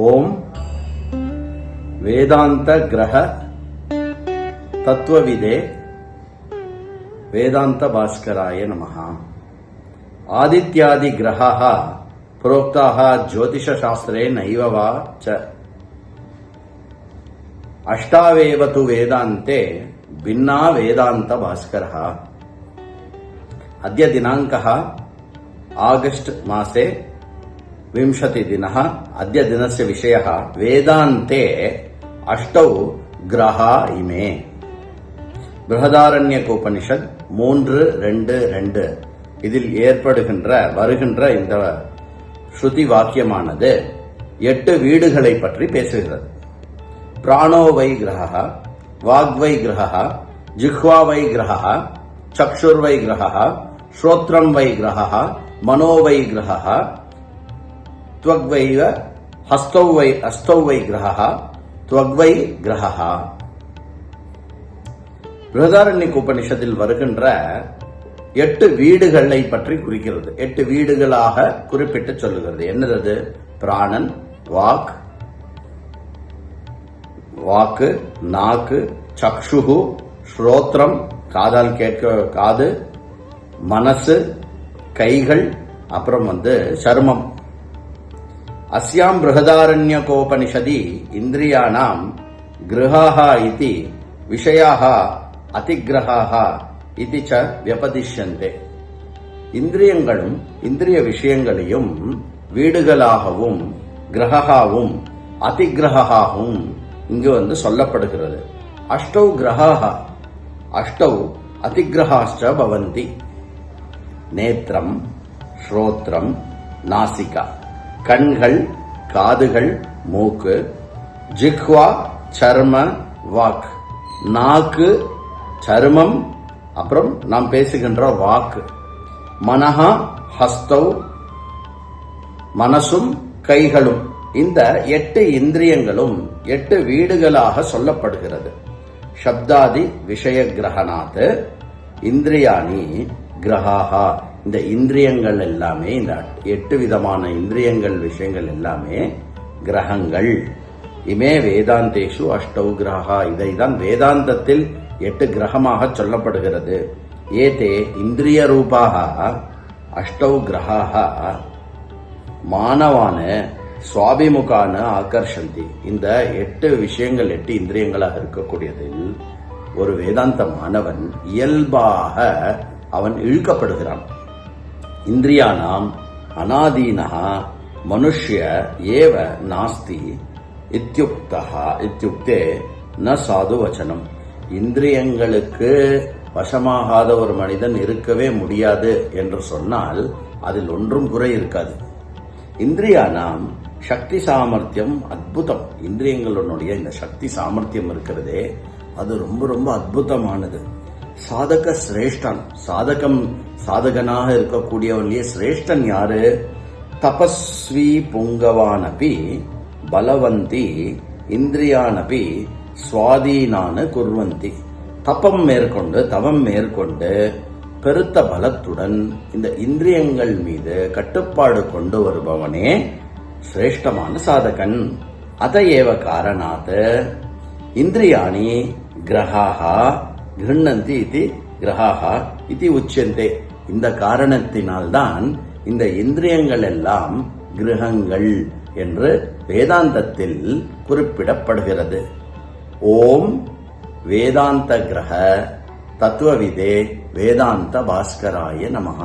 ஓம் வேதாந்த கிரக தத்துவவிதே வேதாந்த பாஸ்கராய நமः. ஆதித்யாதி கிரகாः புரோக்தாः ஜோதிஷ சாஸ்திரே நைவ வா ச அஷ்டாவேவ து வேதாந்தே भिन्ना वेदांत भास्करः. अद्य दिनांकः आगस्ट मासे 20 दिनः. अद्य दिनस्य विषयः वेदान्ते अष्टौ ग्रहा इमे. बृहदारण्यकोपनिषद 3:2 இதில் வருகின்ற இந்த ஸ்ருதி வாக்கியமானது 8 வீடுகளை பற்றி பேசுகிறது. பிராணோ வை கிரஹः, வாக்வை கிரஹः, ஜிஹ்வா வை கிரஹः, சக்ஷுர்வை கிரஹः, ஸ்ரோத்ரம் வை கிரஹः, மனோ வை கிரஹः, त्वग्वैव हस्तौ वै ग्रहः, त्वग्वै ग्रहः. बृहदारण्यक உபனிஷத்தில் வருகின்ற 8 வீடுகளை பற்றி குறிக்கிறது. 8 வீடுகளாக குறிப்பிட்டு சொல்லுகிறது. என்னது? பிராணன், வாக்கு, நாக்கு, சக்ஷுகு, ஸ்ரோத்ரம் காதால் காது, மனசு, கைகள், அப்புறம் சர்மம். अस्यां बृहदारण्यकोपनिषदि इन्द्रियाणां गृहाः इति विषयाः अतिग्रहाः इति च व्यपदिश्यन्ते. இந்திரியங்களும் இந்திரிய விஷயங்களையும் வீடுகளாகவும் கிரகாவும் அதிகிரகாவும் இங்கு சொல்லப்படுகிறது. அஷ்டௌ கிரகாः அஷ்டௌ அதிகிரகாश्च भवन्ति. நேத்ரம், ஸ்ரோத்ரம், நாசிகா கண்கள், காதுகள், மூக்கு, ஜிஹ்வா சர்ம வாக், நாக்கு, சர்மம், அப்புறம் நாம் பேசுகின்ற வாக்கு, மனஹா ஹஸ்தௌ மனசும் கைகளும். இந்த 8 இந்திரியங்களும் 8 வீடுகளாக சொல்லப்படுகிறது. சப்தாதி விஷய கிரகணாத் இந்திரியாணி கிரகாஹா. இந்த இந்திரியங்கள் எல்லாமே, இந்த 8 விதமான இந்திரியங்கள் விஷயங்கள் எல்லாமே கிரகங்கள். இமே வேதாந்தேஷு அஷ்டௌ கிரகா. இதைதான் வேதாந்தத்தில் 8 கிரகமாக சொல்லப்படுகிறது. ஏதே இந்திரிய ரூபாக அஷ்டௌ கிரகாக மானவான சுவாபிமுகான ஆகர்ஷந்தி. இந்த 8 விஷயங்கள் 8 இந்திரியங்களாக இருக்கக்கூடியதில் ஒரு வேதாந்த மாணவன் இயல்பாக அவன் இழுக்கப்படுகிறான். இந்திரியானாம் அநாதீனஹ மனுஷ்ய ஏவ நாஸ்தி இத்யுக்தே ந சாது வச்சனம். இந்திரியங்களுக்கு வசமாகாத ஒரு மனிதன் இருக்கவே முடியாது என்று சொன்னால் அதில் ஒன்றும் குறை இருக்காது. இந்திரியானாம் சக்தி சாமர்த்தியம் அத்புதம். இந்திரியங்களுடைய இந்த சக்தி சாமர்த்தியம் இருக்கிறதே, அது ரொம்ப ரொம்ப அத்புதமானது. சாதக சிரேஷ்டன். சாதகனாக இருக்கக்கூடியவன்லயே சிரேஷ்டன் யாரு? தபஸ்வி புங்கவானபி பலவந்தி இந்திரியானபி சுவாதீனான குர்வந்தி. தவம் மேற்கொண்டு பெருத்த பலத்துடன் இந்த இந்திரியங்கள் மீது கட்டுப்பாடு கொண்டு வருபவனே சிரேஷ்டமான சாதகன். அதையேவ காரணாத் இந்திரியாணி கிரகாஹா கிருண்ணந்தி இது கிரகாஹா இது உச்சந்தே. இந்த காரணத்தினால்தான் இந்த இந்திரியங்கள் எல்லாம் கிரகங்கள் என்று வேதாந்தத்தில் குறிப்பிடப்படுகிறது. ஓம் வேதாந்த கிரக தத்துவவிதே வேதாந்த பாஸ்கராய நமஹ.